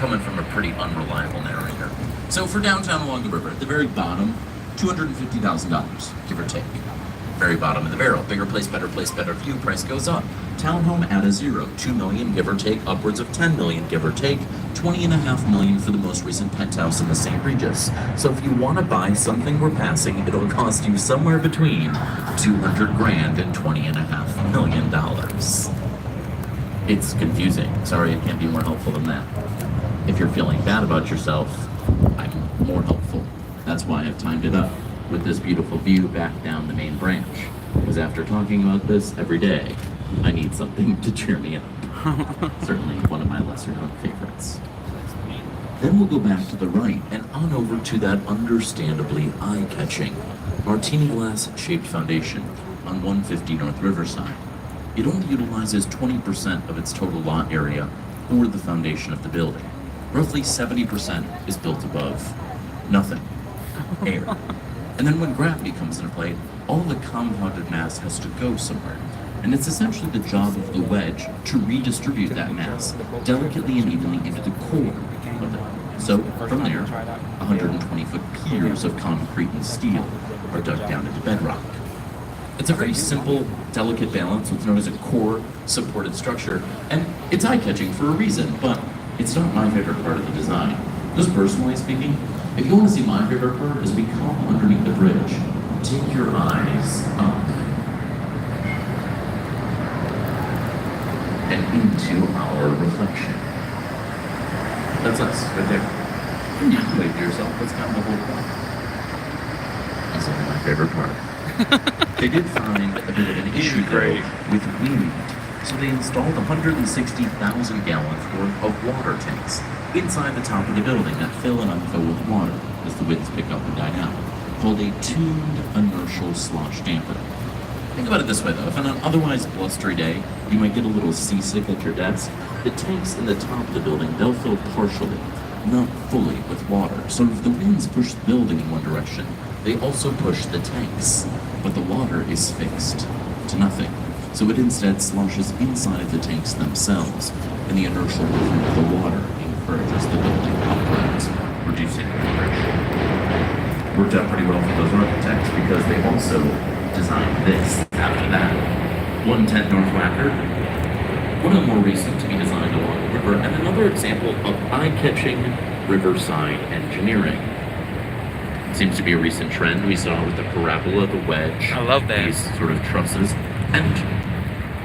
coming from a pretty unreliable narrator. So for downtown along the river, at the very bottom, $250,000, give or take. Very bottom of the barrel, bigger place, better view, price goes up. Townhome at a zero, $2 million, give or take, upwards of $10 million, give or take, $20.5 million for the most recent penthouse in the St. Regis. So if you want to buy something we're passing, it'll cost you somewhere between $200,000 and $20.5 million. It's confusing. Sorry, I can't be more helpful than that. If you're feeling bad about yourself, I'm more helpful. That's why I've timed it up with this beautiful view back down the main branch. Because after talking about this every day, I need something to cheer me up. Certainly one of my lesser known favorites. Then we'll go back to the right and on over to that understandably eye-catching martini glass shaped foundation on 150 North Riverside. It only utilizes 20% of its total lot area for the foundation of the building. Roughly 70% is built above nothing, air. And then when gravity comes into play, all the compounded mass has to go somewhere. And it's essentially the job of the wedge to redistribute that mass delicately and evenly into the core of it. So from there, 120-foot piers of concrete and steel are dug down into bedrock. It's a very simple, delicate balance, what's known as a core supported structure, and it's eye-catching for a reason, but it's not my favorite part of the design. Just personally speaking, if you want to see my favorite part, is we come underneath the bridge. Take your eyes up and into our reflection. That's us, right there. And you can wave to yourself, that's kind of the whole point. That's only my favorite part. They did find a bit of an issue with wind, so they installed 160,000 gallons worth of water tanks inside the top of the building that fill and unfill with water as the winds pick up and die down, called a tuned inertial slosh damper. Think about it this way though, if on an otherwise blustery day, you might get a little seasick at your desk, the tanks in the top of the building, they'll fill partially, not fully, with water. So if the winds push the building in one direction, they also push the tanks, but the water is fixed to nothing. So it instead sloshes inside the tanks themselves, and the inertial movement of the water encourages the building upwards, reducing the pressure. Worked out pretty well for those architects because they also designed this after that. 110 North Wacker, one of the more recent to be designed along the river, and another example of eye-catching riverside engineering. Seems to be a recent trend we saw with the parabola, the wedge. I love that. These sort of trusses. And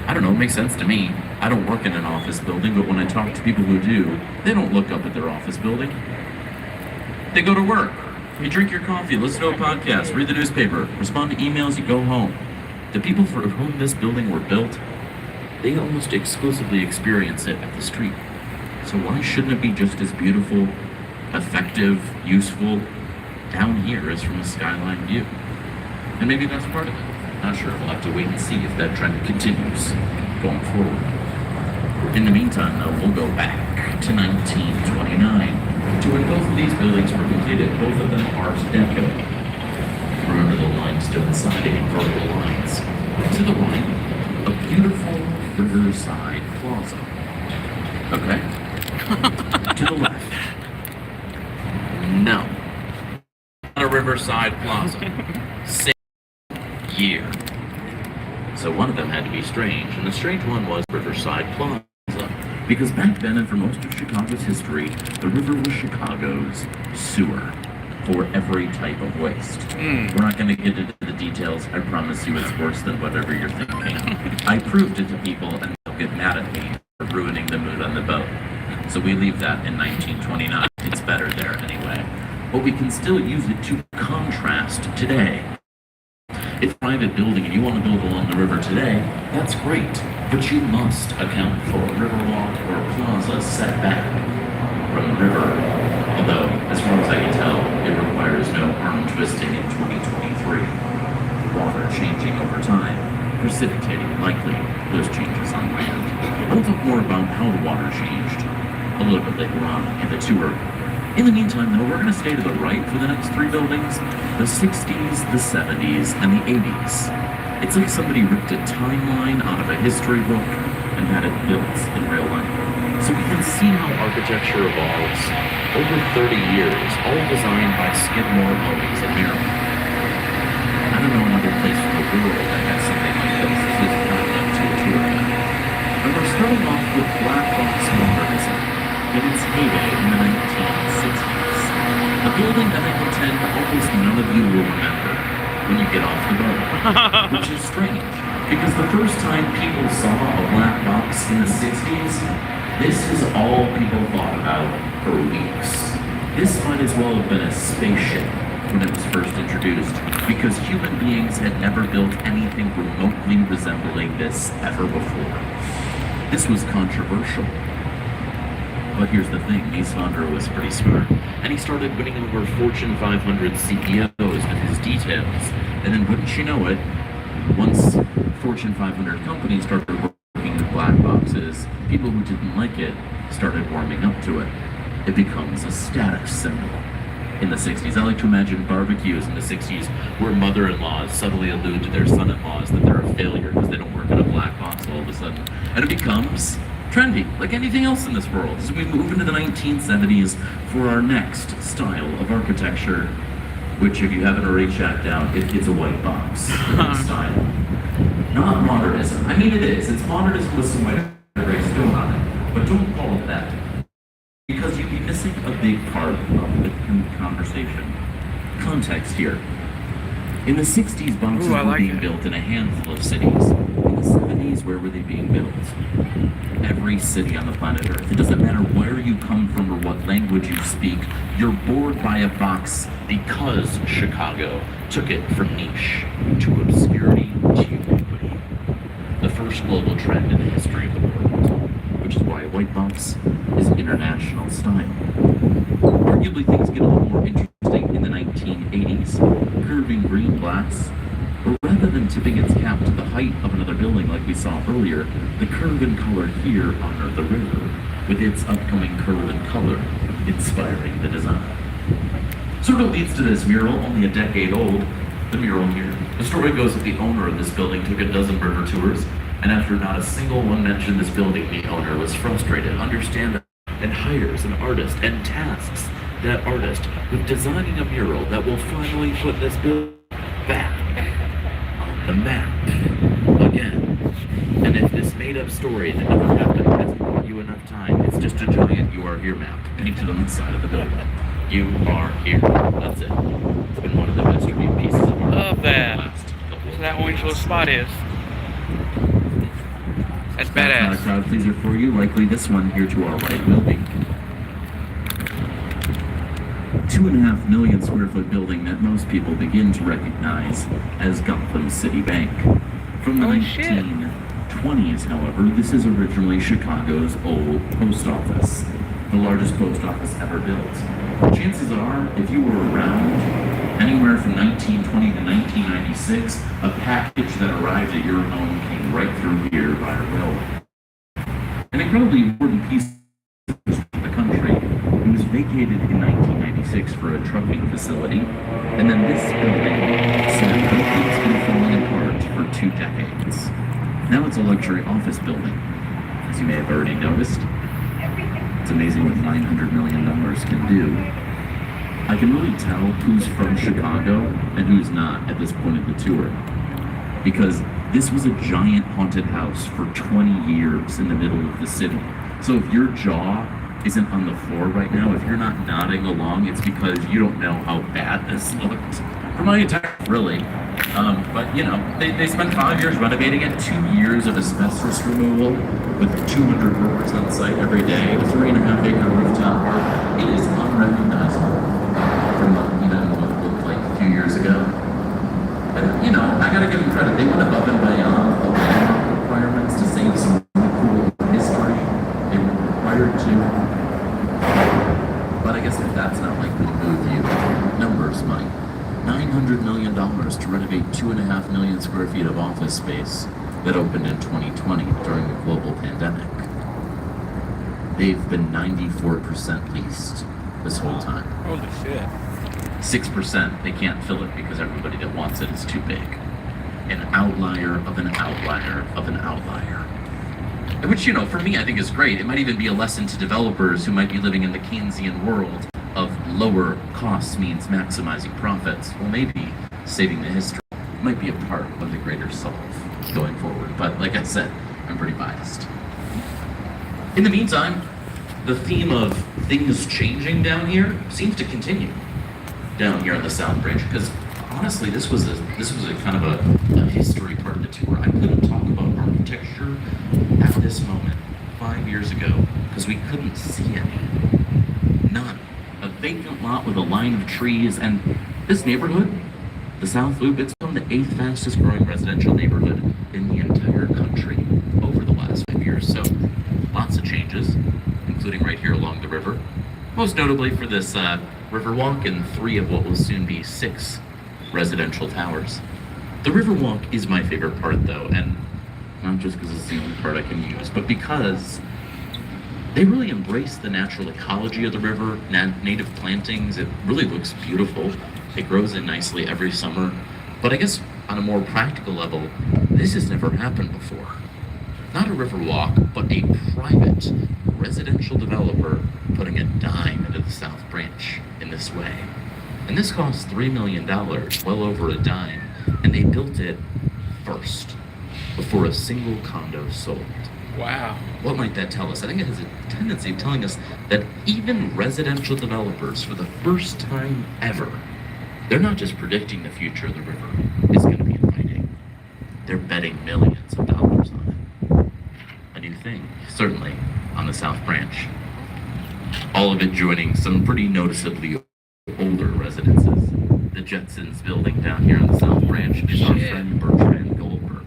I don't know, it makes sense to me. I don't work in an office building, but when I talk to people who do, they don't look up at their office building. They go to work. You drink your coffee, listen to a podcast, read the newspaper, respond to emails, you go home. The people for whom this building were built, they almost exclusively experience it at the street. So why shouldn't it be just as beautiful, effective, useful down here as from a skyline view? And maybe that's part of it. Not sure. We'll have to wait and see if that trend continues going forward. In the meantime, though, we'll go back to 1929 to when both of these buildings were completed. Both of them Art Deco. Remember the limestone siding and vertical lines. To the right, a beautiful riverside plaza. Okay. To the left. No. Not a riverside plaza. Same year. So one of them had to be strange, and the strange one was Riverside Plaza. Because back then, and for most of Chicago's history, the river was Chicago's sewer for every type of waste. We're not going to get into the details. I promise you it's worse than whatever you're thinking. I proved it to people, and they'll get mad at me for ruining the mood on the boat. So we leave that in 1929. It's better there anyway. But we can still use it to contrast today. If a private building and you want to build along the river today, that's great. But you must account for a river walk or a plaza setback from the river. Although, as far as I can tell, it requires no arm twisting in 2023. Water changing over time, precipitating likely those changes on land. We'll talk more about how the water changed a little bit later on in the tour. In the meantime, though, we're going to stay to the right for the next three buildings, the 60s, the 70s, and the 80s. It's like somebody ripped a timeline out of a history book and had it built in real life. So we can see how architecture evolves over 30 years, all designed by Skidmore, Owings, and Merrill. I don't know another place in the world that has something like this. This is not up to a tour guide. And we're starting off with black box modernism in its heyday in the 1960s. A building that I contend almost none of you will remember when you get off the boat, which is strange, because the first time people saw a black box in the 60s, this is all people thought about for weeks. This might as well have been a spaceship when it was first introduced, because human beings had never built anything remotely resembling this ever before. This was controversial. But here's the thing, Nisandro was pretty smart, and he started winning over Fortune 500 CEOs with his details. And then wouldn't you know it, once Fortune 500 companies started working with black boxes, people who didn't like it started warming up to it. It becomes a status symbol. In the 60s, I like to imagine barbecues in the 60s where mother-in-laws subtly allude to their son-in-laws that they're a failure because they don't work in a black box all of a sudden. And it becomes trendy, like anything else in this world, as we move into the 1970s for our next style of architecture, which, if you haven't already checked out, it's a white box style. Not modernism. I mean, it is. It's modernism with some white gray stone on it, but don't call it that, because you'd be missing a big part of the conversation. Context here. In the 60s, boxes were being built in a handful of cities. In the 70s, where were they being built? Every city on the planet Earth. It doesn't matter where you come from or what language you speak, you're bored by a box because Chicago took it from niche to obscurity to ubiquity. The first global trend in the history of the world, which is why a white box is international style. Arguably, things get a little more interesting in the 1980s. Curving green glass, but rather than tipping its cap to the height of another building like we saw earlier, the curve and color here honor the river, with its upcoming curve and color inspiring the design. Sort of leads to this mural, only a decade old, the mural here. The story goes that the owner of this building took a dozen burger tours, and after not a single one mentioned this building, the owner was frustrated, understandable, and hires an artist and tasks that artist with designing a mural that will finally put this building back on the map again. And if this made-up story that never happened hasn't brought you enough time, it's just a giant "You Are Here" map painted on the side of the building. You are here. That's it. It's been one of the best review pieces of art. Love that. So that orange little spot is. That's badass. Not a crowd pleaser for you. Likely this one here to our right will be. 2.5 million square foot building that most people begin to recognize as Gotham City Bank. From the 1920s, however, this is originally Chicago's old post office, the largest post office ever built. Chances are, if you were around anywhere from 1920 to 1996, a package that arrived at your home came right through here via railway. An incredibly important piece of the country. It was vacated in 1996 for a trucking facility, and then this building sat vacant and falling apart for 2 decades. Now it's a luxury office building, as you may have already noticed. It's amazing what $900 million can do. I can really tell who's from Chicago and who's not at this point of the tour, because this was a giant haunted house for 20 years in the middle of the city. So if your jaw isn't on the floor right now, if you're not nodding along, it's because you don't know how bad this looked. For my entire, really. But you know, they spent 5 years renovating it, 2 years of asbestos removal with 200 workers on site every day, a 3.5-acre rooftop park. It is unrecognizable from even what it looked like a few years ago. And you know, I gotta give them credit. They went above and beyond the landmark requirements to save some really cool history. They were required to. But I guess if that's not likely to move you, numbers might. $900 million to renovate 2.5 million square feet of office space that opened in 2020 during the global pandemic. They've been 94% leased this whole time. Holy shit. 6%, they can't fill it because everybody that wants it is too big. An outlier of an outlier of an outlier. Which, you know, for me, I think is great. It might even be a lesson to developers who might be living in the Keynesian world of lower costs means maximizing profits. Well, maybe saving the history might be a part of the greater solve going forward. But like I said, I'm pretty biased. In the meantime, the theme of things changing down here seems to continue down here on the South Branch, because honestly, this was a kind of a history part of the tour. I couldn't talk about architecture at this moment 5 years ago because we couldn't see any. None. A vacant lot with a line of trees, and this neighborhood, the South Loop, it's become the 8th fastest growing residential neighborhood in the entire country over the last 5 years. So lots of changes, including right here along the river. Most notably for this Riverwalk and 3 of what will soon be 6 residential towers. The Riverwalk is my favorite part though, and not just because it's the only part I can use, but because they really embrace the natural ecology of the river, native plantings. It really looks beautiful. It grows in nicely every summer. But I guess on a more practical level, this has never happened before. Not a Riverwalk, but a private residential developer putting a dime into the South Branch in this way. And this cost $3 million, well over a dime, and they built it first, before a single condo sold. Wow. What might that tell us? I think it has a tendency of telling us that even residential developers, for the first time ever, they're not just predicting the future of the river is going to be inviting. They're betting millions of dollars on it. A new thing, certainly, on the South Branch. All of it joining some pretty noticeably older residences. The Jetsons building down here on the South Branch is our friend Bertrand Goldberg.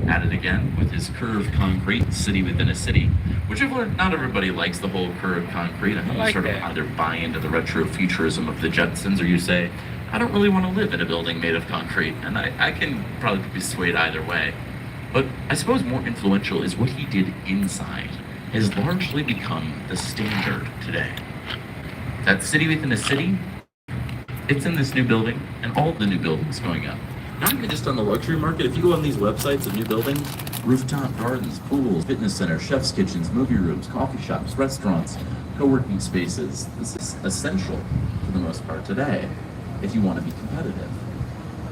At it again with his curved concrete, city within a city, which I've learned not everybody likes the whole curved concrete. I think you like sort of that. either buy into the retrofuturism of the Jetsons or you say, I don't really want to live in a building made of concrete. And I can probably be swayed either way. But I suppose more influential is what he did inside has largely become the standard today. That city within a city, it's in this new building and all the new buildings going up. Not even just on the luxury market. If you go on these websites of new buildings, rooftop gardens, pools, fitness centers, chef's kitchens, movie rooms, coffee shops, restaurants, co-working spaces. This is essential for the most part today if you want to be competitive.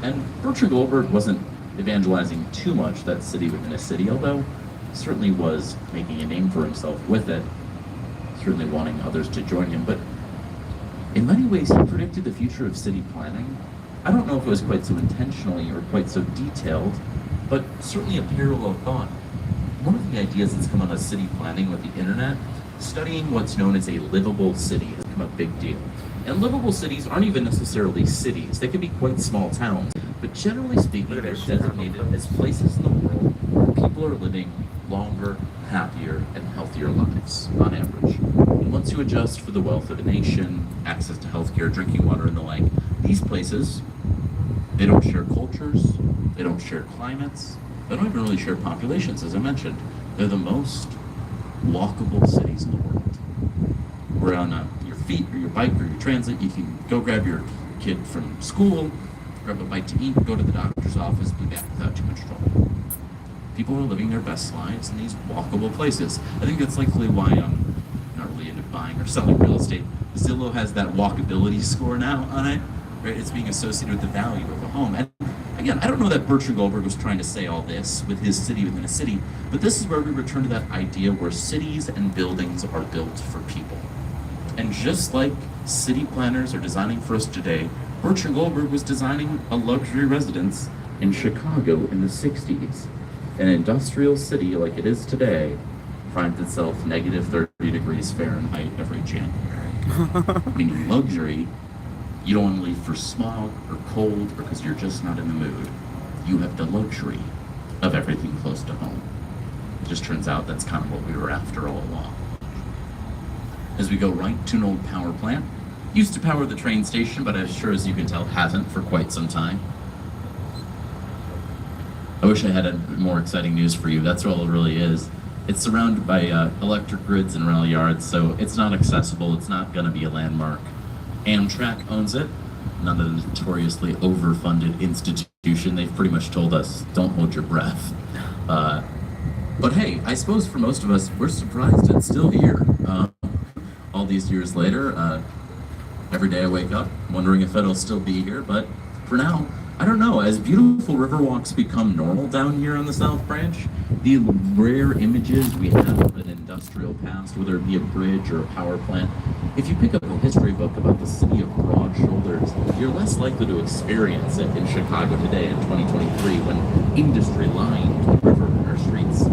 And Bertrand Goldberg wasn't evangelizing too much that city within a city, although he certainly was making a name for himself with it, certainly wanting others to join him. But in many ways, he predicted the future of city planning. I don't know if it was quite so intentionally or quite so detailed, but certainly a parallel thought. One of the ideas that's come out of city planning with the internet, studying what's known as a livable city has become a big deal. And livable cities aren't even necessarily cities. They can be quite small towns. But generally speaking, they're designated as places in the world where people are living longer, happier, and healthier lives, on average. And once you adjust for the wealth of a nation, access to healthcare, drinking water, and the like, these places, they don't share cultures, they don't share climates, they don't even really share populations, as I mentioned. They're the most walkable cities in the world. Where on your feet or your bike or your transit, you can go grab your kid from school, grab a bite to eat, go to the doctor's office, be back without too much trouble. People are living their best lives in these walkable places. I think that's likely why I'm not really into buying or selling real estate. Zillow has that walkability score now on it. Right? It's being associated with the value of a home. And again, I don't know that Bertrand Goldberg was trying to say all this with his city within a city, but this is where we return to that idea where cities and buildings are built for people. And just like city planners are designing for us today, Bertrand Goldberg was designing a luxury residence in Chicago in the 60s. An industrial city like it is today finds itself negative 30 degrees Fahrenheit every January. Meaning luxury, you don't want to leave for smog or cold or because you're just not in the mood. You have the luxury of everything close to home. It just turns out that's kind of what we were after all along. As we go right to an old power plant, used to power the train station, but as sure as you can tell, hasn't for quite some time. I wish I had a more exciting news for you. That's all it really is. It's surrounded by electric grids and rail yards, so it's not accessible. It's not going to be a landmark. Amtrak owns it, not a notoriously overfunded institution. They've pretty much told us, don't hold your breath. But hey, I suppose for most of us, we're surprised it's still here. All these years later, every day I wake up wondering if it'll still be here, but for now, I don't know. As beautiful river walks become normal down here on the South Branch, the rare images we have of an industrial past, whether it be a bridge or a power plant, if you pick up a history book about the city of Broad Shoulders, you're less likely to experience it in Chicago today in 2023 when industry lined the river in our streets.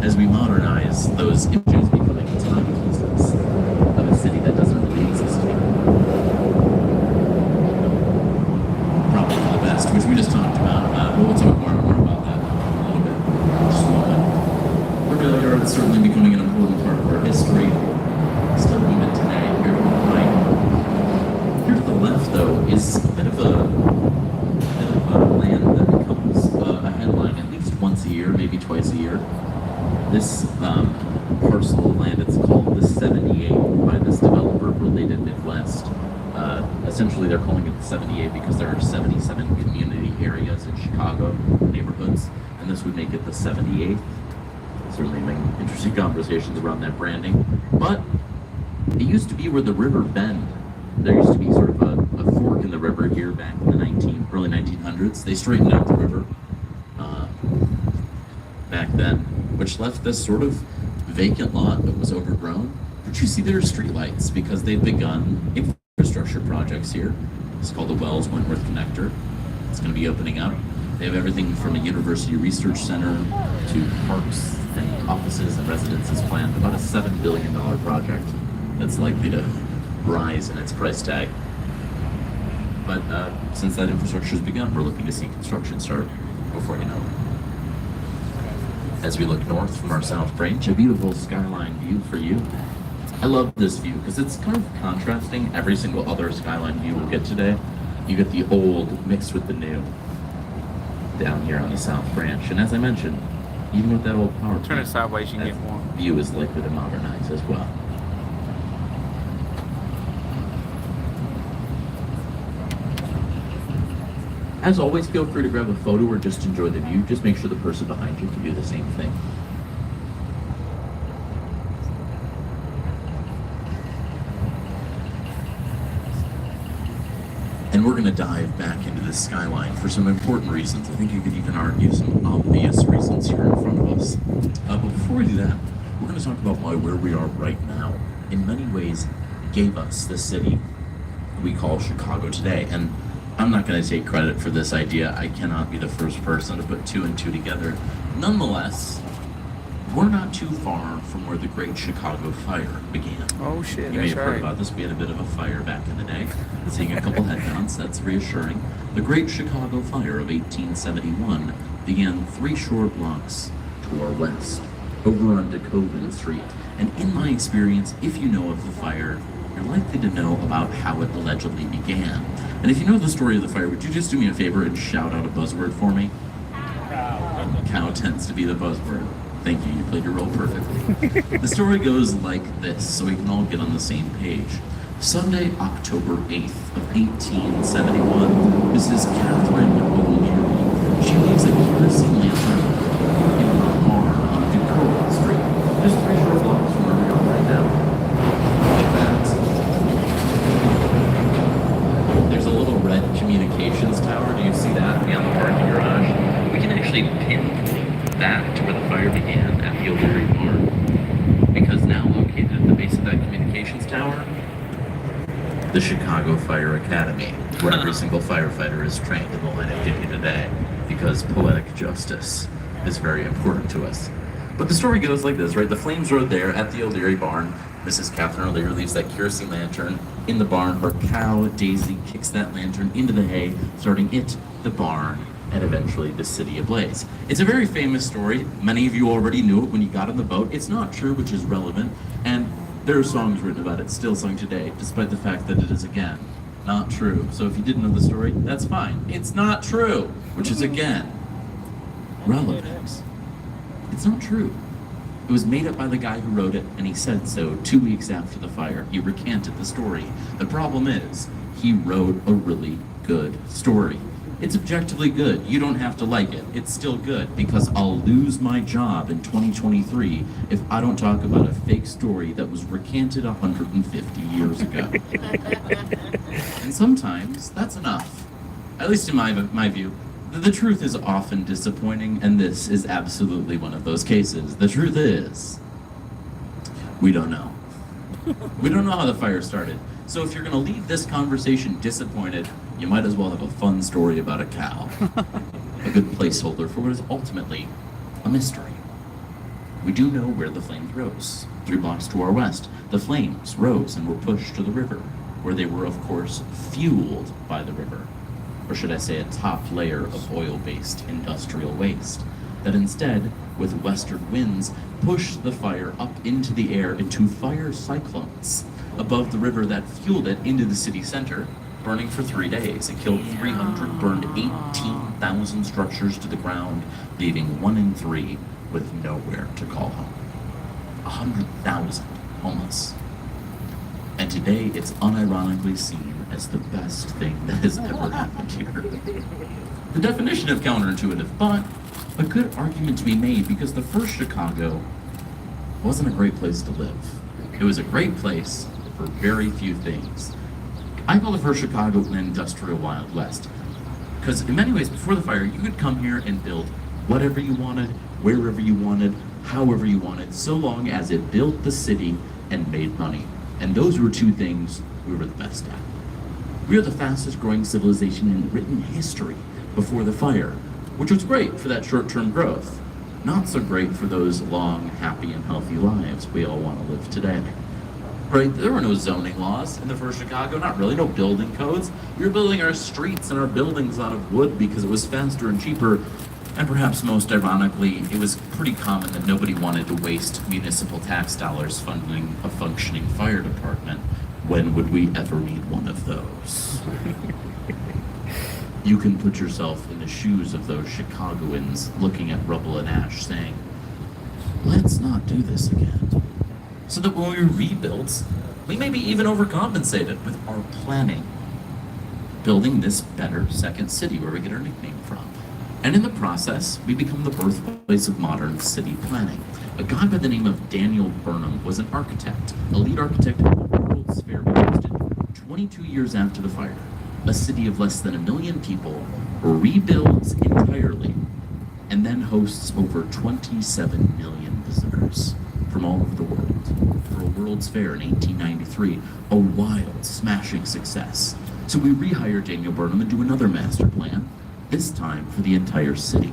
As we modernize, those images becoming timepieces of a city that doesn't really exist anymore. Probably for the best, which we just talked about. We'll talk more about that in a little bit, just a moment. The rail yard is certainly becoming an important part of our history, still even today. Here to the right, here to the left, though, is a bit of a land that becomes a headline at least once a year, maybe twice a year. This parcel of land, it's called the 78 by this developer, Related Midwest. Essentially, they're calling it the 78 because there are 77 community areas in Chicago, neighborhoods, and this would make it the 78th. Certainly making interesting conversations around that branding. But it used to be where the river bend. There used to be sort of a fork in the river here back in the early 1900s. They straightened out the river back then, which left this sort of vacant lot that was overgrown. But you see there are streetlights because they've begun infrastructure projects here. It's called the Wells Wentworth Connector. It's going to be opening up. They have everything from a university research center to parks and offices and residences planned. About a $7 billion project that's likely to rise in its price tag. But since that infrastructure has begun, we're looking to see construction start before you know it. As we look north from our South Branch, a beautiful skyline view for you. I love this view because it's kind of contrasting every single other skyline view we'll get today. You get the old mixed with the new down here on the South Branch. And as I mentioned, even with that old power plant, Turn it sideways, you can get more. view is likely to modernize as well. As always, feel free to grab a photo or just enjoy the view. Just make sure the person behind you can do the same thing. And we're going to dive back into this skyline for some important reasons. I think you could even argue some obvious reasons here in front of us. But before we do that, we're going to talk about where we are right now. In many ways, gave us the city we call Chicago today. And I'm not going to take credit for this idea. I cannot be the first person to put two and two together. Nonetheless, we're not too far from where the Great Chicago Fire began. Oh shit, You may that's have heard right. about this. We had a bit of a fire back in the day. Seeing a couple headcounts, that's reassuring. The Great Chicago Fire of 1871 began 3 short blocks to our west, over on DeKoven Street. And in my experience, if you know of the fire, you're likely to know about how it allegedly began. And if you know the story of the fire, would you just do me a favor and shout out a buzzword for me? Cow tends to be the buzzword. Thank you, you played your role perfectly. The story goes like this, so we can all get on the same page. Sunday, October 8th of 1871, Mrs. Catherine O'Leary. She leaves a kerosene lantern in her barn on DeKoven Street, just 3 short blocks from where we are right now. Like that. There's a little red communications tower. Do you see that beyond the parking garage? We can actually pinpoint that to where the fire began at the O'Leary barn. Because now located at the base of that communications tower, the Chicago Fire Academy, where every single firefighter is trained in the line of duty today, because poetic justice is very important to us. But the story goes like this, right? The flames are there at the O'Leary barn. Mrs. Catherine O'Leary leaves that kerosene lantern in the barn. Her cow, Daisy, kicks that lantern into the hay, starting it, the barn, and eventually the city ablaze. It's a very famous story. Many of you already knew it when you got on the boat. It's not true, which is relevant, and there are songs written about it, still sung today, despite the fact that it is, again, not true. So if you didn't know the story, that's fine. It's not true, which is, again, relevant. It's not true. It was made up by the guy who wrote it, and he said so 2 weeks after the fire. He recanted the story. The problem is, he wrote a really good story. It's objectively good. You don't have to like it. It's still good because I'll lose my job in 2023 if I don't talk about a fake story that was recanted 150 years ago. And sometimes that's enough. At least in my view. The truth is often disappointing, and this is absolutely one of those cases. The truth is, we don't know. We don't know how the fire started. So if you're going to leave this conversation disappointed, you might as well have a fun story about a cow. A good placeholder for what is ultimately a mystery. We do know where the flames rose. 3 blocks to our west, the flames rose and were pushed to the river, where they were, of course, fueled by the river. Or should I say a top layer of oil-based industrial waste, that instead, with western winds, pushed the fire up into the air into fire cyclones above the river that fueled it into the city center, burning for 3 days. It killed 300, burned 18,000 structures to the ground, leaving 1 in 3 with nowhere to call home. 100,000 homeless. And today it's unironically seen as the best thing that has ever happened here. The definition of counterintuitive, but a good argument to be made because the first Chicago wasn't a great place to live. It was a great place for very few things. I call the first Chicago an industrial Wild West because in many ways before the fire you could come here and build whatever you wanted, wherever you wanted, however you wanted, so long as it built the city and made money. And those were 2 things we were the best at. We are the fastest growing civilization in written history before the fire, which was great for that short-term growth. Not so great for those long, happy, and healthy lives we all want to live today. Right? There were no zoning laws in the first Chicago, not really, no building codes. We were building our streets and our buildings out of wood because it was faster and cheaper. And perhaps most ironically, it was pretty common that nobody wanted to waste municipal tax dollars funding a functioning fire department. When would we ever need one of those? You can put yourself in the shoes of those Chicagoans looking at rubble and ash saying, let's not do this again. So that when we rebuild, we maybe even overcompensated with our planning. Building this better second city where we get our nickname from. And in the process, we become the birthplace of modern city planning. A guy by the name of Daniel Burnham was an architect, a lead architect of the World's Fair we hosted 22 years after the fire. A city of less than 1 million people rebuilds entirely and then hosts over 27 million visitors from all over the world for a World's Fair in 1893, a wild, smashing success. So we rehire Daniel Burnham and do another master plan, this time for the entire city.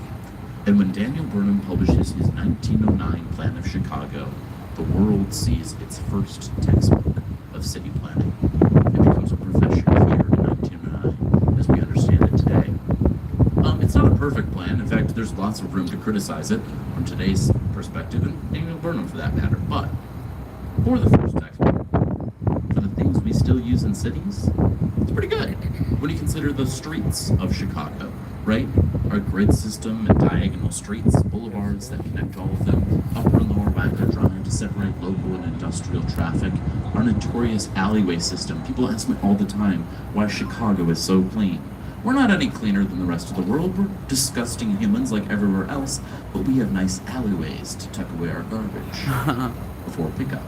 And when Daniel Burnham publishes his 1909 plan of Chicago, the world sees its first textbook of city planning. It becomes a profession here in 1909 as we understand it today. It's not a perfect plan. In fact, there's lots of room to criticize it from today's perspective, and Daniel Burnham for that matter. But for the first textbook, for the things we still use in cities, it's pretty good when you consider the streets of Chicago, right? Our grid system and diagonal streets, boulevards that connect all of them, Upper and Lower Wacker Drive to separate local and industrial traffic, our notorious alleyway system. People ask me all the time why Chicago is so clean. We're not any cleaner than the rest of the world. We're disgusting humans like everywhere else, but we have nice alleyways to tuck away our garbage before pickup.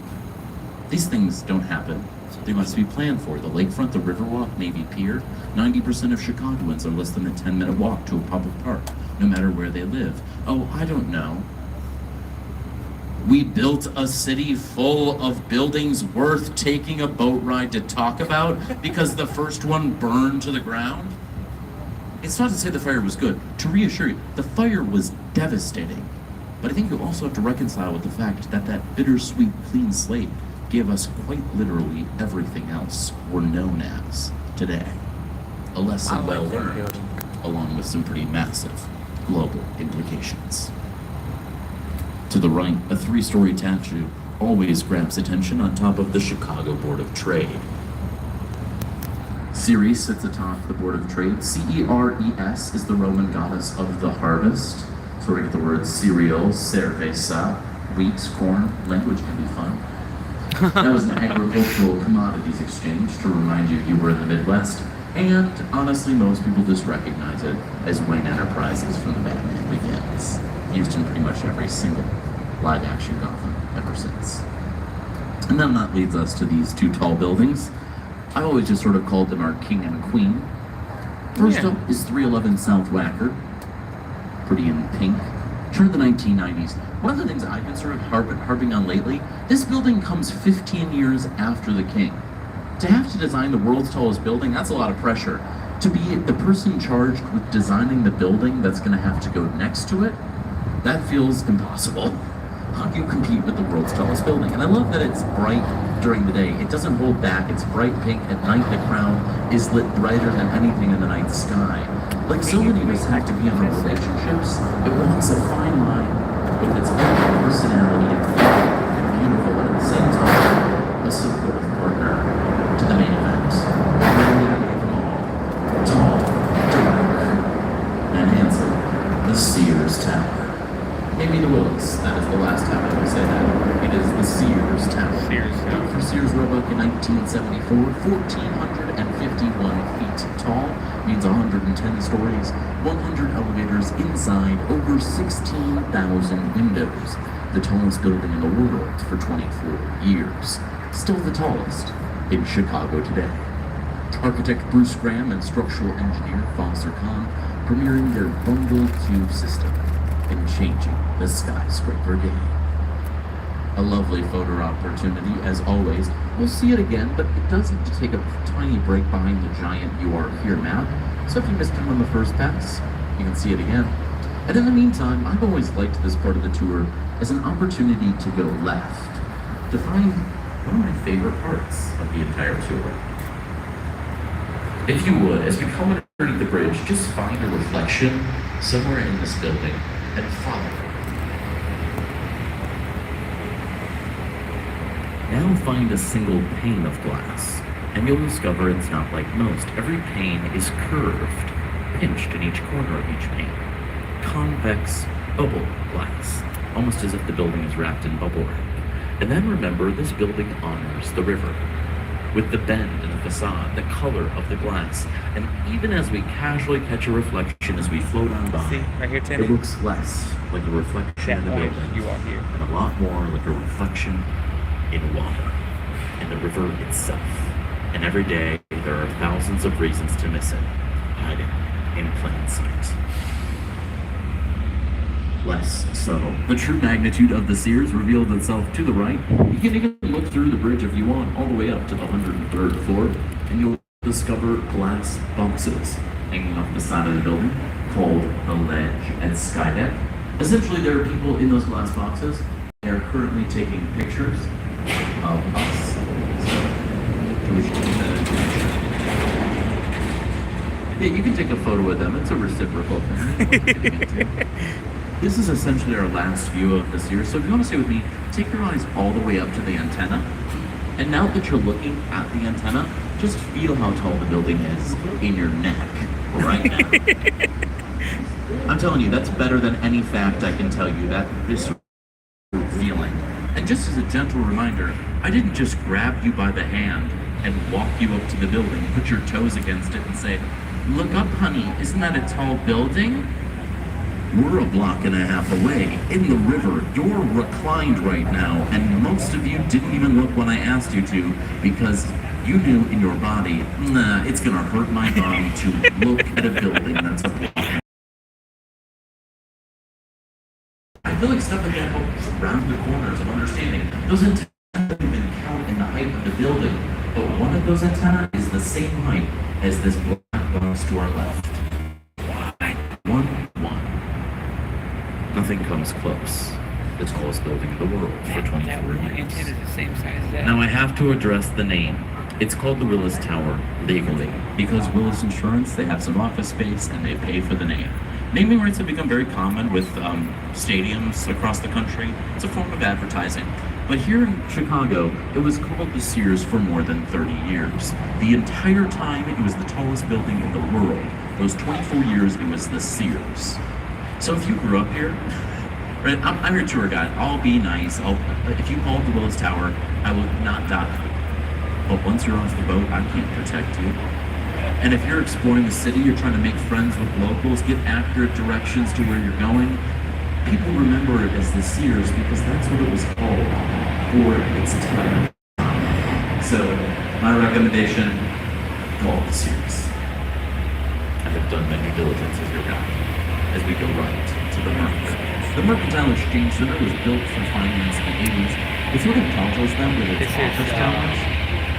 These things don't happen. They must be planned for. The lakefront, the Riverwalk, Navy Pier. 90% of Chicagoans are less than a 10-minute walk to a public park, no matter where they live. Oh, I don't know. We built a city full of buildings worth taking a boat ride to talk about because the first one burned to the ground? It's not to say the fire was good. To reassure you, the fire was devastating. But I think you also have to reconcile with the fact that that bittersweet clean slate gave us quite literally everything else we're known as today. A lesson well learned, along with some pretty massive global implications. To the right, a 3-story statue always grabs attention on top of the Chicago Board of Trade. Ceres sits atop the Board of Trade. Ceres is the Roman goddess of the harvest. So we get the words cereal, cerveza, wheat, corn. Language can be fun. That was an agricultural commodities exchange to remind you were in the Midwest. And honestly, most people just recognize it as Wayne Enterprises from the Batman Begins. Used in pretty much every single live-action Gotham ever since. And then that leads us to these two tall buildings. I always just sort of called them our king and queen. First up is 311 South Wacker. Pretty in pink. Turn of the 1990s. One of the things I've been sort of harping on lately, this building comes 15 years after the king. To have to design the world's tallest building, that's a lot of pressure. To be the person charged with designing the building that's going to have to go next to it, that feels impossible. How do you compete with the world's tallest building? And I love that it's bright during the day. It doesn't hold back. It's bright pink. At night, the crown is lit brighter than anything in the night sky. Like so many of us have to be in our relationships, it walks a fine line with its own personality and beautiful, and at the same time, a supportive partner to the main event. Really happy with them all. Tall, dark, and handsome. The Sears Tower. Maybe the Willis. That is the last time I will say that. It is the Sears Tower. Sears Tower. Built for Sears Roebuck in 1974, 1,451 feet tall, means 110 stories, 100 elevators inside, over 16,000 windows. The tallest building in the world for 24 years. Still the tallest in Chicago today. Architect Bruce Graham and structural engineer Foster Kahn premiering their Bundle Cube system and changing the skyscraper game. A lovely photo opportunity, as always. We'll see it again, but it does have to take a tiny break behind the giant You Are Here map, so if you missed it on the first pass, you can see it again. And in the meantime, I've always liked this part of the tour as an opportunity to go left, to find one of my favorite parts of the entire tour. If you would, as we come underneath the bridge, just find a reflection somewhere in this building and follow it. Now find a single pane of glass, and you'll discover it's not like most. Every pane is curved, pinched in each corner of each pane. Convex bubble glass, almost as if the building is wrapped in bubble wrap. And then remember, this building honors the river, with the bend in the facade, the color of the glass, and even as we casually catch a reflection as we float on by, See, right here, Teddy? it looks less like a reflection in the orange, building, You Are Here. and a lot more like a reflection in water, in the river itself. And every day, there are thousands of reasons to miss it, hiding in plain sight. Less subtle. The true magnitude of the Sears revealed itself to the right. You can even look through the bridge if you want, all the way up to the 103rd floor, and you'll discover glass boxes hanging off the side of the building called the Ledge and Skydeck. Essentially, there are people in those glass boxes. They are currently taking pictures of us. So, we should keep that in connection. Yeah, you can take a photo with them. It's a reciprocal thing. This is essentially our last view of this year, so if you want to stay with me, take your eyes all the way up to the antenna. And now that you're looking at the antenna, just feel how tall the building is in your neck right now. I'm telling you, that's better than any fact I can tell you, that visceral feeling. And just as a gentle reminder, I didn't just grab you by the hand and walk you up to the building, put your toes against it and say, "Look up, honey, isn't that a tall building?" We're a block and a half away, in the river. You're reclined right now, and most of you didn't even look when I asked you to, because you knew in your body, nah, it's gonna hurt my body to look at a building that's a block. I feel like stuff like that helps round the corners of understanding. Those antennas don't even count in the height of the building, but one of those antennas is the same height as this black box to our left. One. Nothing comes close. The tallest building in the world for 24 That one years. antenna is the same size as that. Now I have to address the name. It's called the Willis Tower legally because Willis Insurance, they have some office space and they pay for the name. Naming rights have become very common with stadiums across the country. It's a form of advertising. But here in Chicago, it was called the Sears for more than 30 years. The entire time, it was the tallest building in the world. Those 24 years, it was the Sears. So if you grew up here, Right? I'm your tour guide. I'll be nice. If you fall off the Willis Tower, I will not die. But once you're off the boat, I can't protect you. And if you're exploring the city, you're trying to make friends with locals, get accurate directions to where you're going, people remember it as the Sears because that's what it was called for its time. So, my recommendation, call it the Sears. I have done my due diligence as your guide as we go right to the Merc. The Mercantile Exchange Center was built for finance in the 80s. It sort of tells them that its office towers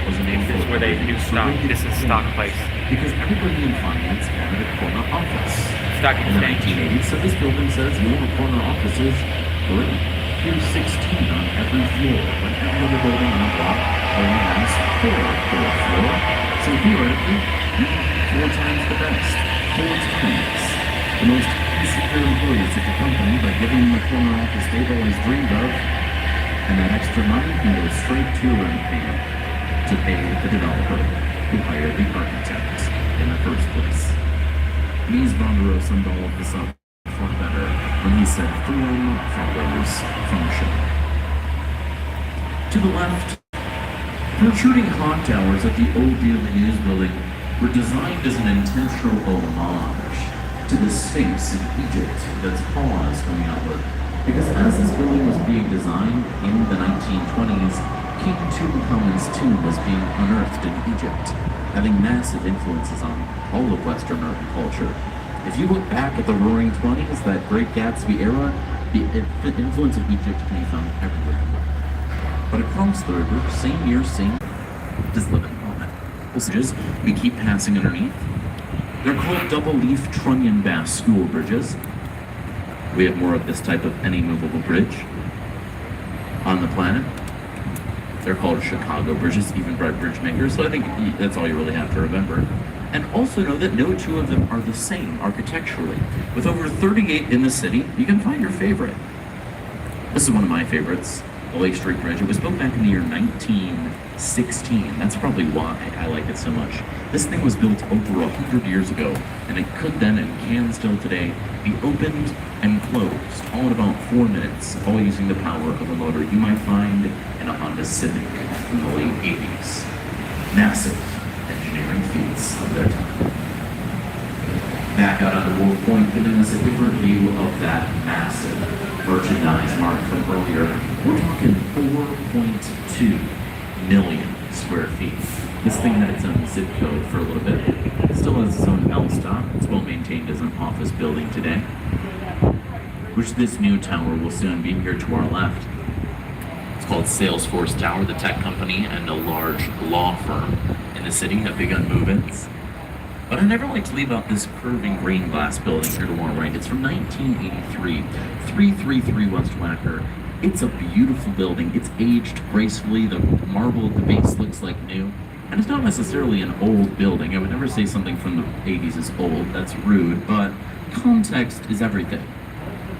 was a name This is where they do stock. This is stock place. because everybody in finance wanted a corner office. Stock In the exchange. 1980s, so this building says you have corner offices for here's 16 on every floor, when every other building on a block only has 4 per floor. So theoretically, you have 4 times the best, 4 times the most insecure employees at the company by giving them the corner office they've always dreamed of, and that extra money can go straight to your payment to pay the developer who hired the architect in the first place. Mies van der Rohe summed all of this up far better when he said form follows function. To the left, protruding clock towers at the old Daily News building were designed as an intentional homage to the Sphinx in Egypt that's Paul is coming out with. Because as this building was being designed in the 1920s, King Tutankhamun's tomb was being unearthed in Egypt, having massive influences on all of Western art and culture. If you look back at the Roaring Twenties, that Great Gatsby era, the influence of Egypt can be found everywhere. But across the river, same year, same, just live in the moment. Passages we keep passing underneath. They're called double-leaf trunnion bass school bridges. We have more of this type of any movable bridge on the planet. They're called Chicago bridges, even by bridge makers, so I think that's all you really have to remember. And also know that no two of them are the same architecturally. With over 38 in the city, you can find your favorite. This is one of my favorites, the Lake Street Bridge. It was built back in the year 1916. That's probably why I like it so much. This thing was built over 100 years ago, and it could then and can still today be opened and closed all in about 4 minutes, all using the power of a motor you might find in a Honda Civic from the late 80s. Massive engineering feats of their time. Back out on the Wolf Point, giving us a different view of that massive merchandise mark from earlier. We're talking 4.2 million square feet. This thing had its own zip code for a little bit. It still has its own L stop. It's well maintained as an office building today, which this new tower will soon be here to our left. It's called Salesforce Tower. The tech company and a large law firm in the city have begun move-ins. But I never like to leave out this curving green glass building here to our right. It's from 1983, 333 West Wacker. It's a beautiful building. It's aged gracefully. The marble at the base looks like new. And it's not necessarily an old building. I would never say something from the 80s is old. That's rude. But context is everything.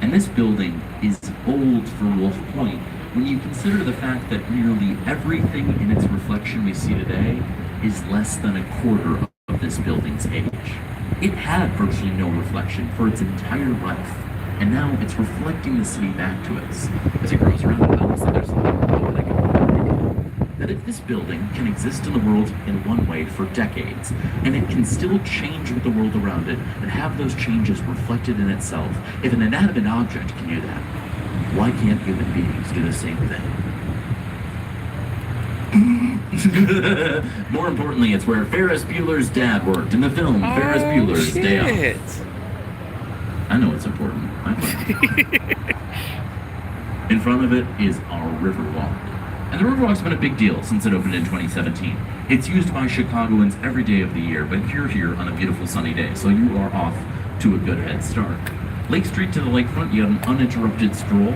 And this building is old for Wolf Point when you consider the fact that nearly everything in its reflection we see today is less than a quarter of this building's age. It had virtually no reflection for its entire life, and now it's reflecting the city back to us. As it grows around it, honestly, there's something poetic about it. That if this building can exist in the world in one way for decades, and it can still change with the world around it, and have those changes reflected in itself, if an inanimate object can do that, why can't human beings do the same thing? More importantly, it's where Ferris Bueller's dad worked in the film Ferris Bueller's Day Off. I know it's important. I find it. In front of it is our Riverwalk. And the Riverwalk's been a big deal since it opened in 2017. It's used by Chicagoans every day of the year, but you're here on a beautiful sunny day, so you are off to a good head start. Lake Street to the lakefront, you have an uninterrupted stroll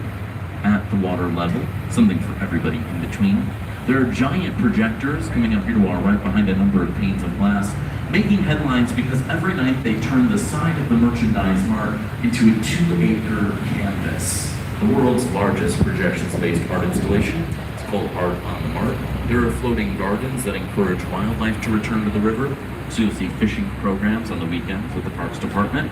at the water level, something for everybody in between. There are giant projectors coming up here to our right behind a number of panes of glass, making headlines because every night they turn the side of the merchandise mart into a 2-acre canvas. The world's largest projection-based art installation. It's called Art on the Mart. There are floating gardens that encourage wildlife to return to the river, so you'll see fishing programs on the weekends with the Parks Department.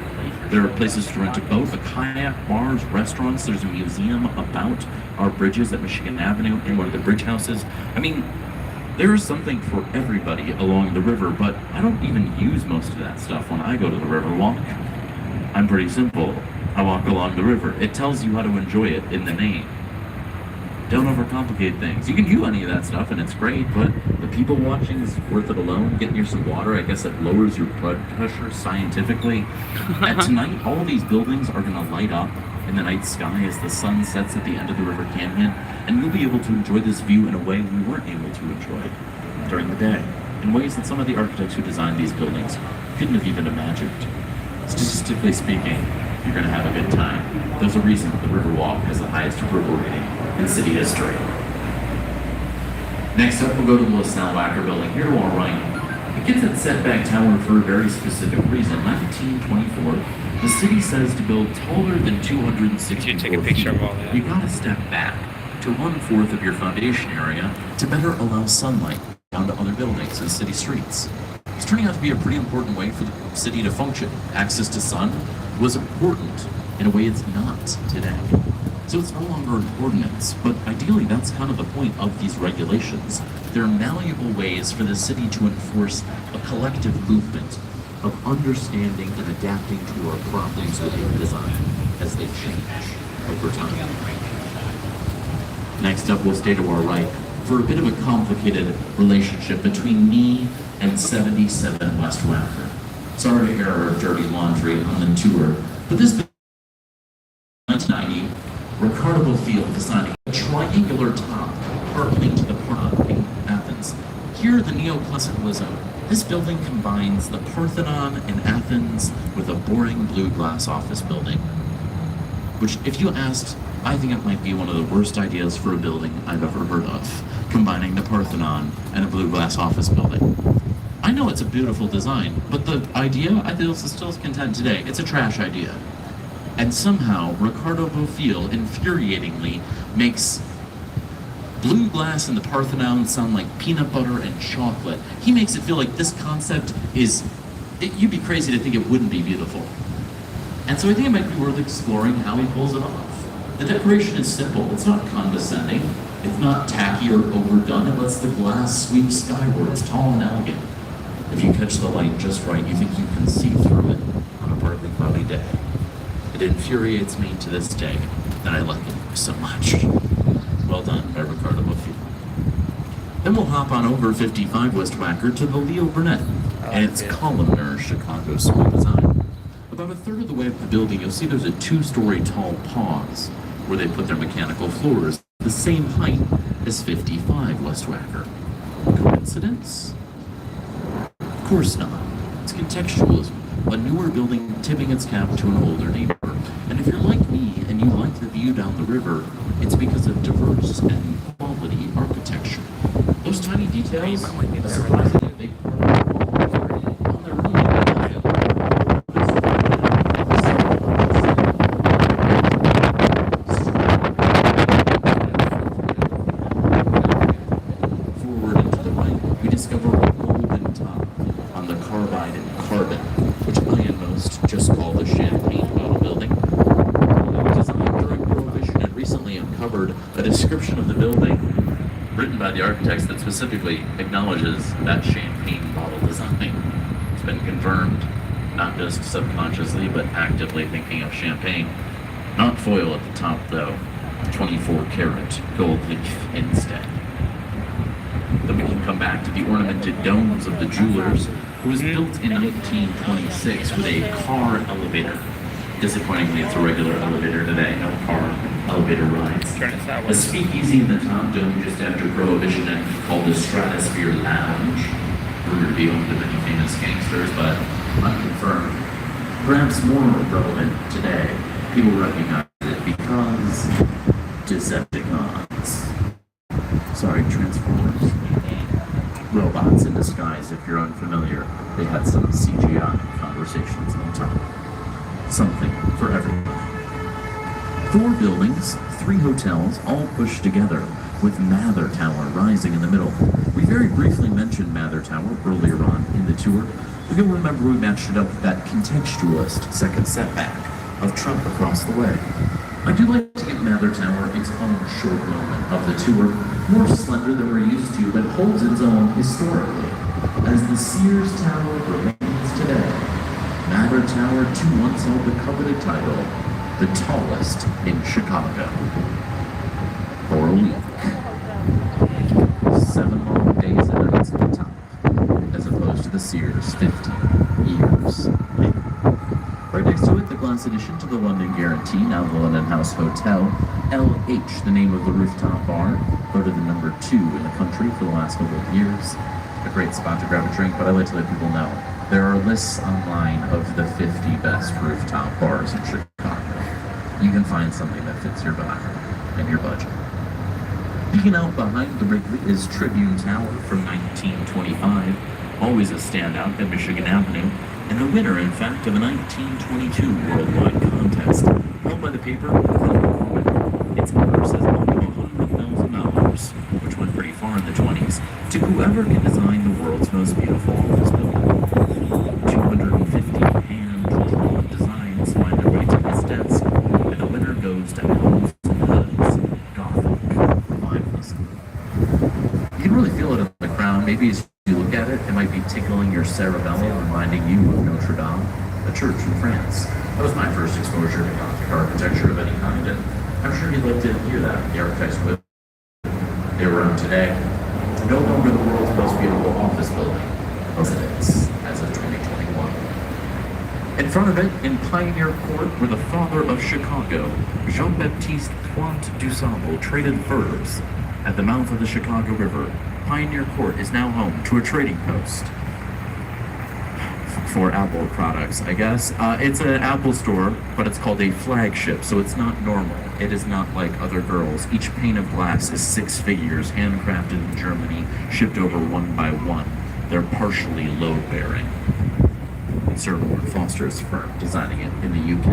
There are places to rent a boat, a kayak, bars, restaurants. There's a museum about our bridges at Michigan Avenue in one of the bridge houses. I mean, there is something for everybody along the river, but I don't even use most of that stuff when I go to the river walk. I'm pretty simple. I walk along the river. It tells you how to enjoy it in the name. Don't overcomplicate things. You can do any of that stuff and it's great, but the people watching is worth it alone. Getting you some water, I guess it lowers your blood pressure scientifically. At tonight, all of these buildings are gonna light up in the night sky as the sun sets at the end of the River Canyon, and you'll be able to enjoy this view in a way we weren't able to enjoy during the day, in ways that some of the architects who designed these buildings couldn't have even imagined. Statistically speaking, you're gonna have a good time. There's a reason the Riverwalk has the highest approval rating in city history. Next up, we'll go to the LaSalle Wacker building here to our right. It gets its setback tower for a very specific reason. 1924, the city says to build taller than 264 You take a picture feet, of all that. you gotta step back to 1/4 of your foundation area to better allow sunlight down to other buildings and city streets. It's turning out to be a pretty important way for the city to function. Access to sun was important in a way it's not today. So it's no longer an ordinance, but ideally that's kind of the point of these regulations. They're malleable ways for the city to enforce a collective movement of understanding and adapting to our problems within design as they change over time. Next up, we'll stay to our right for a bit of a complicated relationship between me and 77 West Wacker. Sorry to air our dirty laundry on the tour, but this 1990, Ricardo Bofill designing a triangular top partly to the Parthenon in Athens. Here, the neoclassicalism. This building combines the Parthenon in Athens with a boring blue glass office building. Which, if you asked, I think it might be one of the worst ideas for a building I've ever heard of, combining the Parthenon and a blue glass office building. I know it's a beautiful design, but the idea, I feel, is still content today. It's a trash idea. And somehow, Ricardo Bofill infuriatingly makes blue glass and the Parthenon sound like peanut butter and chocolate. He makes it feel like this concept is, you'd be crazy to think it wouldn't be beautiful. And so I think it might be worth exploring how he pulls it off. The decoration is simple. It's not condescending. It's not tacky or overdone. It lets the glass sweep skyward. It's tall and elegant. If you catch the light just right, you think you can see through it on a partly cloudy day. It infuriates me to this day that I like it so much. Well done by Ricardo Bofill. Then we'll hop on over 55 West Wacker to the Leo Burnett and its columnar Chicago school design. About a third of the way up the building, you'll see there's a 2-story tall pause where they put their mechanical floors the same height as 55 West Wacker. Coincidence? Of course not. It's contextualism. A newer building tipping its cap to an older neighbor. And if you're like me and you like the view down the river, it's because of diverse and quality architecture. Those tiny details, a surprisingly big part of the wall, on their forward and to the right, we discover a golden top on the carbide and carbon, which I and most just call the champagne bottle building. Designed during Prohibition and recently uncovered a description of the building written by the architects that specifically acknowledges that champagne bottle design. It's been confirmed, not just subconsciously, but actively thinking of champagne. Not foil at the top, though. 24-karat gold leaf instead. Then we can come back to the ornamented domes of the Jewelers, who was built in 1926 with a car elevator. Disappointingly, it's a regular elevator today, no car elevator rides. Turn it that way. A speakeasy in the top dome just after Prohibition and called the Stratosphere Lounge, rumored to be home to many famous gangsters, but unconfirmed. Perhaps more relevant today, people recognize it because Decepticons. Sorry, Transformers. Robots in disguise, if you're unfamiliar. They had some CGI conversations on top. Something for everyone. 4 buildings, 3 hotels, all pushed together. with Mather Tower rising in the middle. We very briefly mentioned Mather Tower earlier on in the tour. You'll remember we matched it up with that contextualist second setback of Trump across the way. I do like to give Mather Tower its own short moment of the tour, more slender than we're used to, but holds its own historically, as the Sears Tower remains today. Mather Tower too once held the coveted title, the tallest in Chicago. For a week. 7 long days and nights at the top, as opposed to the Sears 15 years later. Right next to it, the glass addition to the London Guarantee, now the London House Hotel. LH, the name of the rooftop bar, voted the number 2 in the country for the last couple of years. A great spot to grab a drink, but I like to let people know there are lists online of the 50 best rooftop bars in Chicago. You can find something that fits your vibe and your budget. Peeking out behind the Wrigley is Tribune Tower from 1925, always a standout at Michigan Avenue, and the winner, in fact, of a 1922 worldwide contest held by the paper. Its owner says up to $100,000, which went pretty far in the 20s, to whoever can design the world's most beautiful office building. 250 hand-drawn designs find their way to his desk, and the winner goes to Al's Hud's Gothic Revivalism. You can really feel it on the ground. Maybe as you look at it, it might be tickling your cerebellum, reminding you of Notre Dame, a church in France. That was my first exposure to Gothic architecture of any kind, and I'm sure you'd like to hear that. The architects would. They were around today. No longer the world's most beautiful office building, as it is, as of 2021. In front of it, in Pioneer Court, where the father of Chicago, Jean-Baptiste Pointe du Sable, traded furs at the mouth of the Chicago River, Pioneer Court is now home to a trading post for Apple products, I guess. It's an Apple store, but it's called a flagship, so it's not normal. It is not like other girls. Each pane of glass is 6 figures, handcrafted in Germany, shipped over one by one. They're partially load-bearing. Sir Lord Foster's firm designing it in the UK.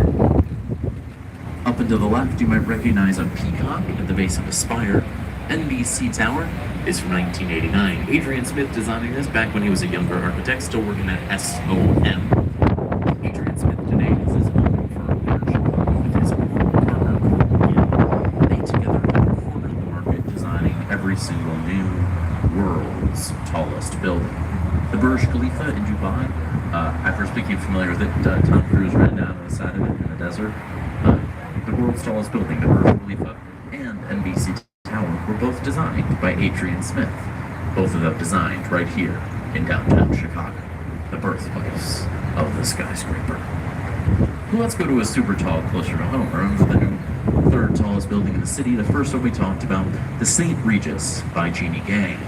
Up and to the left, you might recognize a peacock at the base of a spire. NBC Tower is from 1989. Adrian Smith designing this back when he was a younger architect, still working at SOM. Adrian Smith today is his own firm here in Chicago with his partner, Courtney. They together have cornered the market, designing every single new world's tallest building. The Burj Khalifa in Dubai, I first became familiar with it. Tom Cruise ran down on the side of it in the desert. The world's tallest building, the Burj Khalifa, and NBC Tower were both designed by Adrian Smith. Both of them designed right here in downtown Chicago, the birthplace of the skyscraper. Well, let's go to a super tall closer to home. Remember the new third tallest building in the city? The first one we talked about, the St. Regis by Jeannie Gang.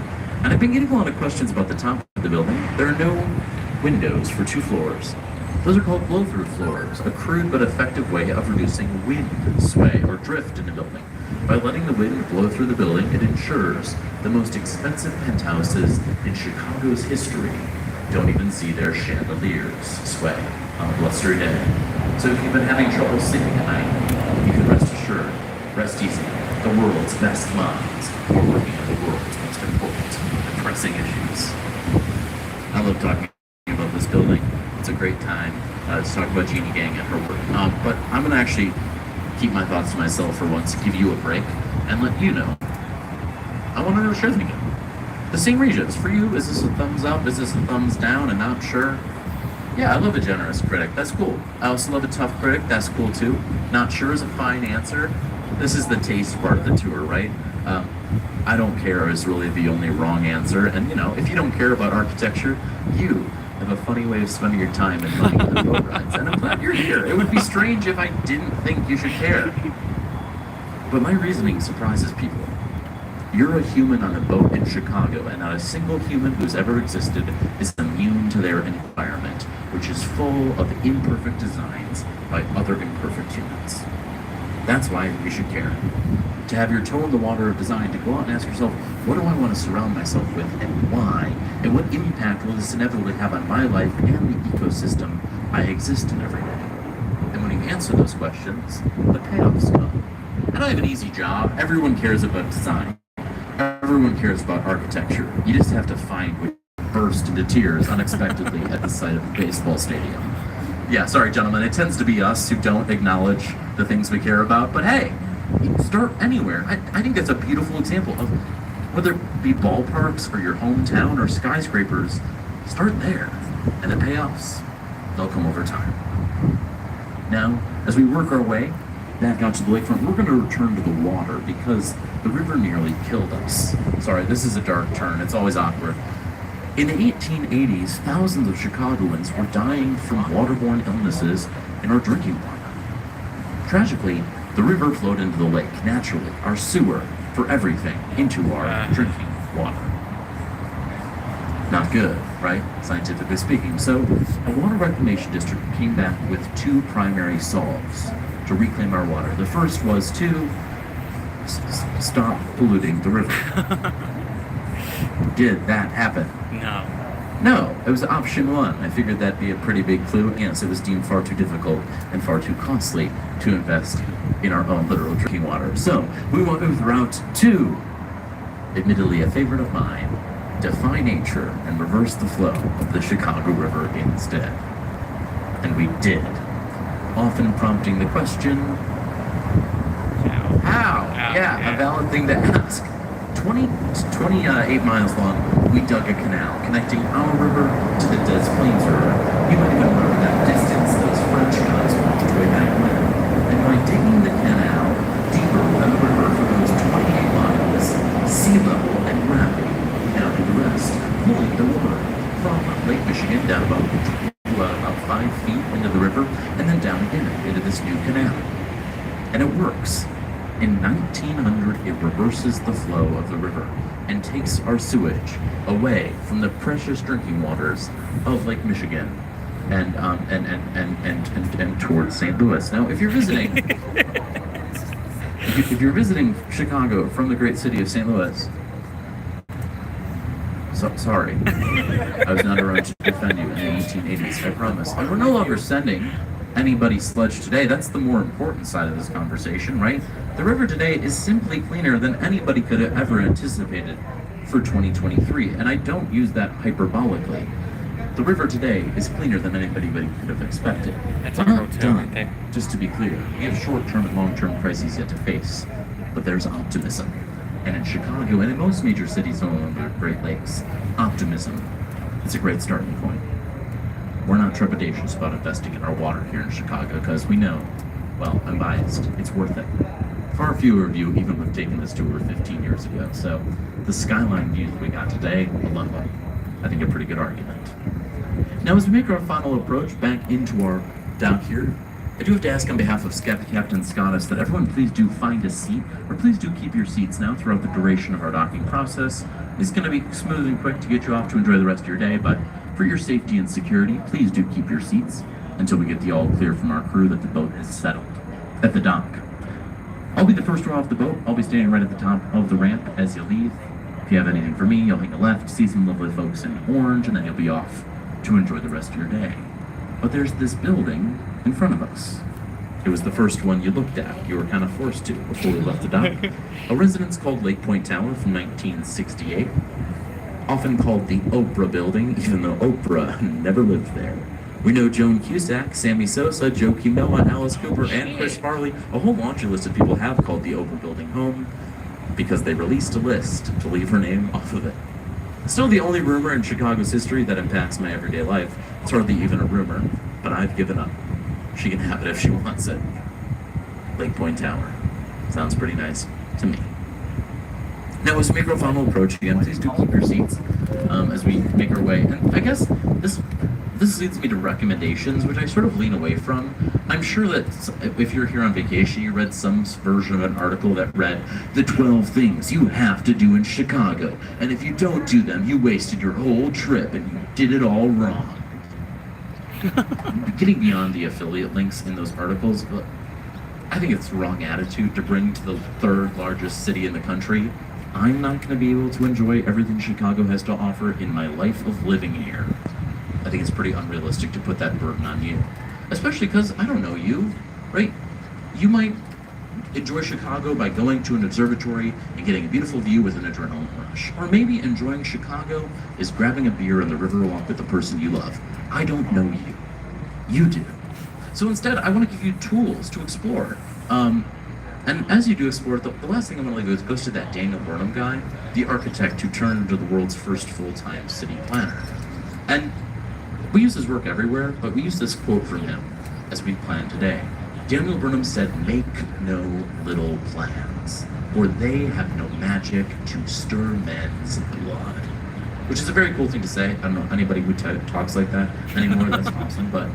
And I've been getting a lot of questions about the top of the building. There are no windows for 2 floors. Those are called blow-through floors, a crude but effective way of reducing wind, sway, or drift in the building. By letting the wind blow through the building, it ensures the most expensive penthouses in Chicago's history don't even see their chandeliers sway on a blustery day. So if you've been having trouble sleeping at night, you can rest assured, rest easy. The world's best minds are working on the world's most important and pressing issues. I love talking about this building. It's a great time to talk about Jeannie Gang and her work. But I'm going to actually keep my thoughts to myself for once, give you a break, and let you know. I want to know what you're thinking. The St. Regis, for you, is this a thumbs up? Is this a thumbs down? And not sure? Yeah, I love a generous critic. That's cool. I also love a tough critic. That's cool too. Not sure is a fine answer. This is the taste part of the tour, right? I don't care is really the only wrong answer. And, if you don't care about architecture, you have a funny way of spending your time and money on boat rides. And I'm glad you're here. It would be strange if I didn't think you should care. But my reasoning surprises people. You're a human on a boat in Chicago, and not a single human who's ever existed is immune to their environment, which is full of imperfect designs by other imperfect humans. That's why you should care. To have your toe in the water of design, to go out and ask yourself, what do I want to surround myself with, and why? And what impact will this inevitably have on my life and the ecosystem I exist in every day? And when you answer those questions, the payoffs come. And I have an easy job. Everyone cares about design. Everyone cares about architecture. You just have to find which burst into tears unexpectedly at the sight of a baseball stadium. Yeah, sorry, gentlemen. It tends to be us who don't acknowledge the things we care about. But hey, you can start anywhere. I think that's a beautiful example of whether it be ballparks or your hometown or skyscrapers, start there. And the payoffs, they'll come over time. Now, as we work our way back out to the lakefront, we're going to return to the water because the river nearly killed us. Sorry, this is a dark turn. It's always awkward. In the 1880s, thousands of Chicagoans were dying from waterborne illnesses in our drinking water. Tragically, the river flowed into the lake naturally, our sewer for everything, into our drinking water. Not good, right? Scientifically speaking. So, a water reclamation district came back with two primary solves to reclaim our water. The first was to stop polluting the river. Did that happen? No. No, it was option one. I figured that'd be a pretty big clue. Yes, it was deemed far too difficult and far too costly to invest in our own literal drinking water. So, we went with route two. Admittedly a favorite of mine. Defy nature and reverse the flow of the Chicago River instead. And we did. Often prompting the question, how? Yeah, a valid thing to ask. 28 miles long, we dug a canal connecting our river to the Des Plaines River. You might even remember that distance those French guys walked way back when. And by digging the canal deeper than the river for those 28 miles, sea level and gravity now do the rest, pulling the water from Lake Michigan down about 5 feet into the river, and then down again into this new canal. And it works. In 1900, it reverses the flow of the river and takes our sewage away from the precious drinking waters of Lake Michigan and towards St. Louis. Now, if you're visiting, if you're visiting Chicago from the great city of St. Louis, sorry, I was not around to defend you in the 1880s. I promise. And we're no longer sending anybody's sludge today. That's the more important side of this conversation, right? The river today is simply cleaner than anybody could have ever anticipated for 2023, and I don't use that hyperbolically. The river today is cleaner than anybody could have expected. That's We're a pro not tip done, right there. just to be clear. We have short-term and long-term crises yet to face, but there's optimism. And in Chicago and in most major cities along the Great Lakes, optimism is a great starting point. We're not trepidatious about investing in our water here in Chicago because we know, well, I'm biased, it's worth it. Far fewer of you even have taken this tour 15 years ago, so the skyline views we got today alone, I think a pretty good argument. Now, as we make our final approach back into our dock here, I do have to ask on behalf of Captain Scottus that everyone please do find a seat, or please do keep your seats now throughout the duration of our docking process. It's going to be smooth and quick to get you off to enjoy the rest of your day, but for your safety and security, please do keep your seats until we get the all clear from our crew that the boat is settled at the dock. I'll be the first row off the boat. I'll be standing right at the top of the ramp as you leave. If you have anything for me, you'll hang a left, see some lovely folks in orange, and then you'll be off to enjoy the rest of your day. But there's this building in front of us. It was the first one you looked at. You were kind of forced to before we left the dock. A residence called Lake Point Tower from 1968. Often called the Oprah Building, even though Oprah never lived there. We know Joan Cusack, Sammy Sosa, Joakim Noah, Alice Cooper, and Chris Farley. A whole laundry list of people have called the Oprah Building home because they released a list to leave her name off of it. Still the only rumor in Chicago's history that impacts my everyday life. It's hardly even a rumor, but I've given up. She can have it if she wants it. Lake Point Tower. Sounds pretty nice to me. Now, as we make our final approach again, please do keep your seats as we make our way. And I guess this leads me to recommendations, which I sort of lean away from. I'm sure that if you're here on vacation, you read some version of an article that read, the 12 things you have to do in Chicago. And if you don't do them, you wasted your whole trip and you did it all wrong. Getting beyond the affiliate links in those articles, but I think it's the wrong attitude to bring to the third largest city in the country. I'm not going to be able to enjoy everything Chicago has to offer in my life of living here. I think it's pretty unrealistic to put that burden on you. Especially because I don't know you, right? You might enjoy Chicago by going to an observatory and getting a beautiful view with an adrenaline rush. Or maybe enjoying Chicago is grabbing a beer on the Riverwalk with the person you love. I don't know you. You do. So instead, I want to give you tools to explore. And as you do explore, the last thing I want to leave with goes to that Daniel Burnham guy, the architect who turned into the world's first full-time city planner. And we use his work everywhere, but we use this quote from him as we plan today. Daniel Burnham said, "Make no little plans, for they have no magic to stir men's blood." Which is a very cool thing to say. I don't know anybody who talks like that anymore. That's awesome. But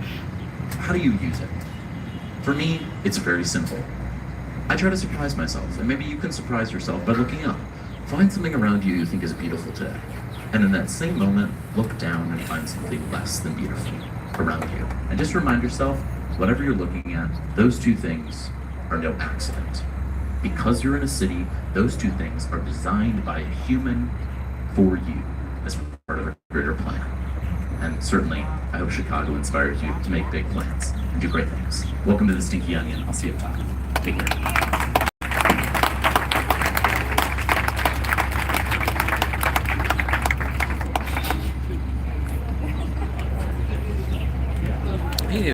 how do you use it? For me, it's very simple. I try to surprise myself, and maybe you can surprise yourself by looking up. Find something around you you think is beautiful today. And in that same moment, look down and find something less than beautiful around you. And just remind yourself, whatever you're looking at, those two things are no accident. Because you're in a city, those two things are designed by a human for you as part of a greater plan. And certainly, I hope Chicago inspires you to make big plans and do great things. Welcome to the Stinky Onion. I'll see you at the top. Take care.